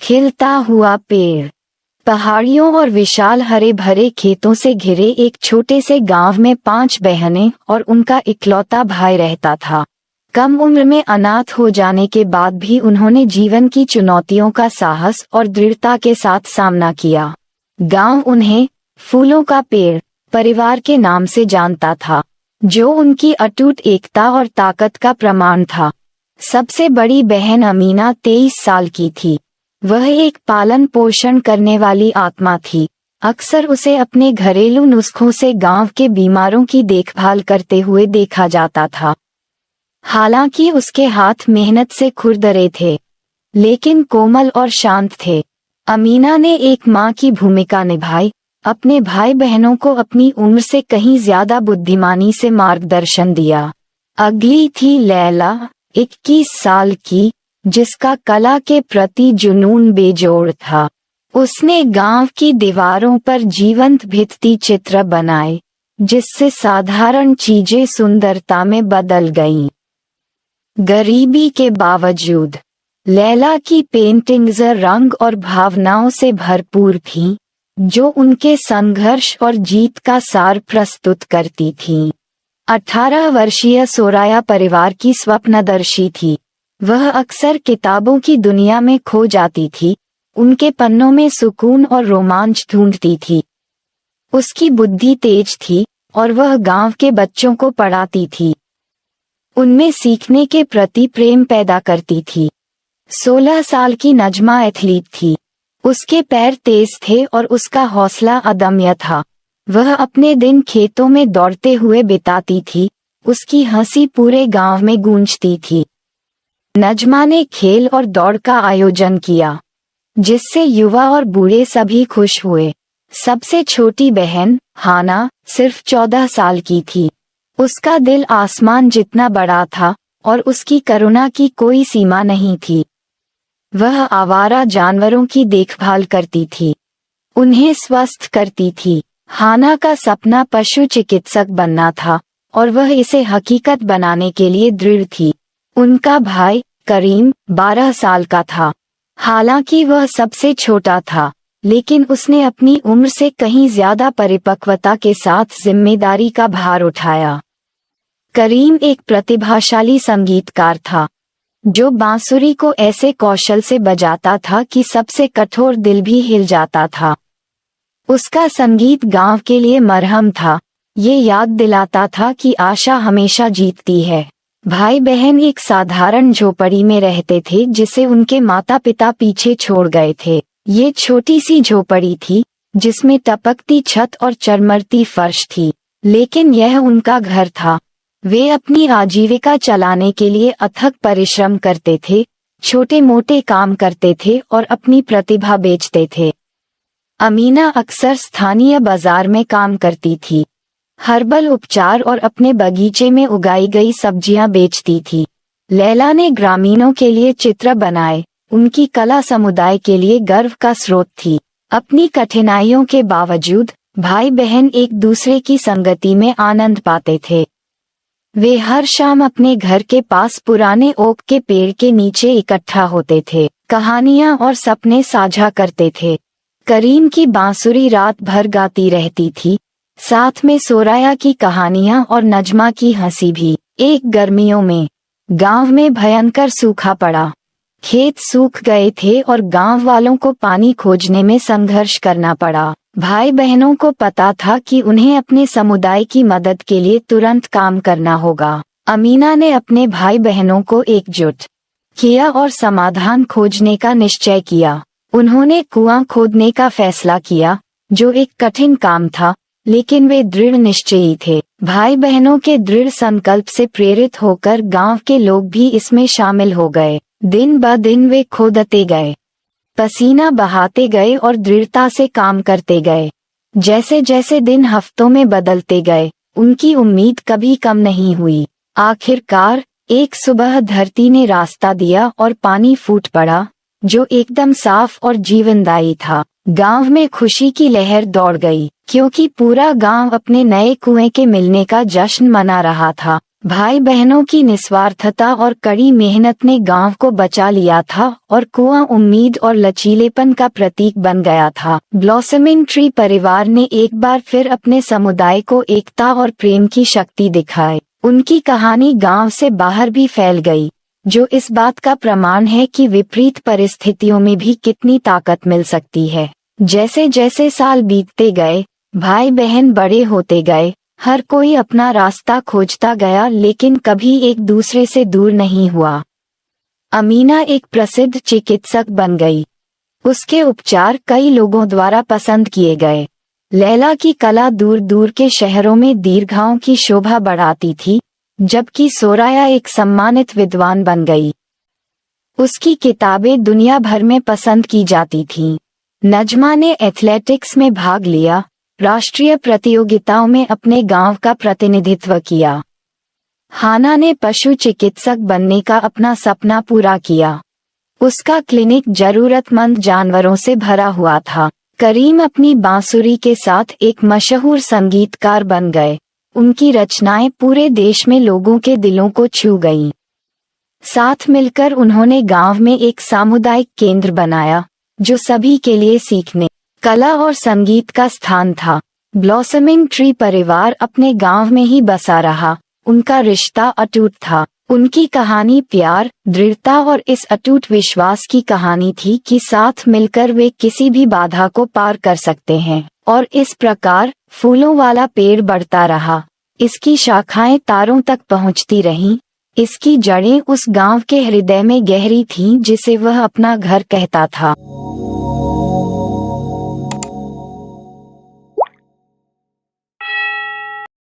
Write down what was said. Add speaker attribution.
Speaker 1: खिलता हुआ पेड़। पहाड़ियों और विशाल हरे भरे खेतों से घिरे एक छोटे से गांव में 5 बहनें और उनका इकलौता भाई रहता था। कम उम्र में अनाथ हो जाने के बाद भी उन्होंने जीवन की चुनौतियों का साहस और दृढ़ता के साथ सामना किया। गांव उन्हें फूलों का पेड़ परिवार के नाम से जानता था, जो उनकी अटूट एकता और ताकत का प्रमाण था। सबसे बड़ी बहन अमीना 23 साल की थी। वह एक पालन पोषण करने वाली आत्मा थी। अक्सर उसे अपने घरेलू नुस्खों से गांव के बीमारों की देखभाल करते हुए देखा जाता था। हालांकि उसके हाथ मेहनत से खुरदरे थे, लेकिन कोमल और शांत थे। अमीना ने एक माँ की भूमिका निभाई, अपने भाई बहनों को अपनी उम्र से कहीं ज्यादा बुद्धिमानी से मार्गदर्शन दिया। अगली थी लैला, 21 साल की, जिसका कला के प्रति जुनून बेजोड़ था। उसने गांव की दीवारों पर जीवंत भित्ति चित्र बनाए, जिससे साधारण चीजें सुंदरता में बदल गईं। गरीबी के बावजूद लैला की पेंटिंग्स रंग और भावनाओं से भरपूर थीं, जो उनके संघर्ष और जीत का सार प्रस्तुत करती थीं। 18 वर्षीय सोराया परिवार की स्वप्नदर्शी थी। वह अक्सर किताबों की दुनिया में खो जाती थी, उनके पन्नों में सुकून और रोमांच ढूंढती थी। उसकी बुद्धि तेज थी और वह गांव के बच्चों को पढ़ाती थी, उनमें सीखने के प्रति प्रेम पैदा करती थी। 16 साल की नजमा एथलीट थी। उसके पैर तेज थे और उसका हौसला अदम्य था। वह अपने दिन खेतों में दौड़ते हुए बिताती थी, उसकी हंसी पूरे गांव में गूंजती थी। नजमा ने खेल और दौड़ का आयोजन किया, जिससे युवा और बूढ़े सभी खुश हुए। सबसे छोटी बहन हाना सिर्फ 14 साल की थी। उसका दिल आसमान जितना बड़ा था और उसकी करुणा की कोई सीमा नहीं थी। वह आवारा जानवरों की देखभाल करती थी, उन्हें स्वस्थ करती थी। हाना का सपना पशु चिकित्सक बनना था और वह इसे हकीकत बनाने के लिए दृढ़ थी। उनका भाई करीम 12 साल का था। हालांकि वह सबसे छोटा था, लेकिन उसने अपनी उम्र से कहीं ज्यादा परिपक्वता के साथ जिम्मेदारी का भार उठाया। करीम एक प्रतिभाशाली संगीतकार था, जो बांसुरी को ऐसे कौशल से बजाता था कि सबसे कठोर दिल भी हिल जाता था। उसका संगीत गांव के लिए मरहम था, ये याद दिलाता था कि आशा हमेशा जीतती है। भाई बहन एक साधारण झोपड़ी में रहते थे, जिसे उनके माता पिता पीछे छोड़ गए थे। ये छोटी सी झोपड़ी थी, जिसमें टपकती छत और चरमरती फर्श थी, लेकिन यह उनका घर था। वे अपनी आजीविका चलाने के लिए अथक परिश्रम करते थे, छोटे मोटे काम करते थे और अपनी प्रतिभा बेचते थे। अमीना अक्सर स्थानीय बाजार में काम करती थी, हर्बल उपचार और अपने बगीचे में उगाई गई सब्जियां बेचती थी। लैला ने ग्रामीणों के लिए चित्र बनाए, उनकी कला समुदाय के लिए गर्व का स्रोत थी। अपनी कठिनाइयों के बावजूद भाई बहन एक दूसरे की संगति में आनंद पाते थे। वे हर शाम अपने घर के पास पुराने ओक के पेड़ के नीचे इकट्ठा होते थे, कहानियां और सपने साझा करते थे। करीम की बांसुरी रात भर गाती रहती थी, साथ में सोराया की कहानियां और नजमा की हंसी भी। एक गर्मियों में गांव में भयंकर सूखा पड़ा, खेत सूख गए थे और गांव वालों को पानी खोजने में संघर्ष करना पड़ा। भाई बहनों को पता था कि उन्हें अपने समुदाय की मदद के लिए तुरंत काम करना होगा। अमीना ने अपने भाई बहनों को एकजुट किया और समाधान खोजने का निश्चय किया। उन्होंने कुआं खोदने का फैसला किया, जो एक कठिन काम था, लेकिन वे दृढ़ निश्चयी थे। भाई बहनों के दृढ़ संकल्प से प्रेरित होकर गांव के लोग भी इसमें शामिल हो गए। दिन ब दिन वे खोदते गए, पसीना बहाते गए और दृढ़ता से काम करते गए। जैसे जैसे दिन हफ्तों में बदलते गए, उनकी उम्मीद कभी कम नहीं हुई। आखिरकार एक सुबह धरती ने रास्ता दिया और पानी फूट पड़ा, जो एकदम साफ और जीवनदायी था। गांव में खुशी की लहर दौड़ गई, क्योंकि पूरा गांव अपने नए कुएं के मिलने का जश्न मना रहा था। भाई बहनों की निस्वार्थता और कड़ी मेहनत ने गांव को बचा लिया था और कुआं उम्मीद और लचीलेपन का प्रतीक बन गया था। ब्लॉसमिंग ट्री परिवार ने एक बार फिर अपने समुदाय को एकता और प्रेम की शक्ति दिखाई। उनकी कहानी गांव से बाहर भी फैल गई, जो इस बात का प्रमाण है कि विपरीत परिस्थितियों में भी कितनी ताकत मिल सकती है। जैसे जैसे साल बीतते गए, भाई बहन बड़े होते गए, हर कोई अपना रास्ता खोजता गया, लेकिन कभी एक दूसरे से दूर नहीं हुआ। अमीना एक प्रसिद्ध चिकित्सक बन गई। उसके उपचार कई लोगों द्वारा पसंद किए गए। लैला की कला दूर दूर के शहरों में दीर्घाओं की शोभा बढ़ाती थी, जबकि सोराया एक सम्मानित विद्वान बन गई। उसकी किताबें दुनिया भर में पसंद की जाती थीं। नजमा ने एथलेटिक्स में भाग लिया, राष्ट्रीय प्रतियोगिताओं में अपने गांव का प्रतिनिधित्व किया। हाना ने पशु चिकित्सक बनने का अपना सपना पूरा किया। उसका क्लिनिक जरूरतमंद जानवरों से भरा हुआ था। करीम अपनी बांसुरी के साथ एक मशहूर संगीतकार बन गए। उनकी रचनाएं पूरे देश में लोगों के दिलों को छू गईं। साथ मिलकर उन्होंने गांव में एक सामुदायिक केंद्र बनाया, जो सभी के लिए सीखने, कला और संगीत का स्थान था। ब्लॉसमिंग ट्री परिवार अपने गांव में ही बसा रहा। उनका रिश्ता अटूट था। उनकी कहानी प्यार, दृढ़ता और इस अटूट विश्वास की कहानी थी कि साथ मिलकर वे किसी भी बाधा को पार कर सकते हैं। और इस प्रकार फूलों वाला पेड़ बढ़ता रहा। इसकी शाखाएं तारों तक पहुंचती रहीं। इसकी जड़ें उस गांव के हृदय में गहरी थीं जिसे वह अपना घर कहता था।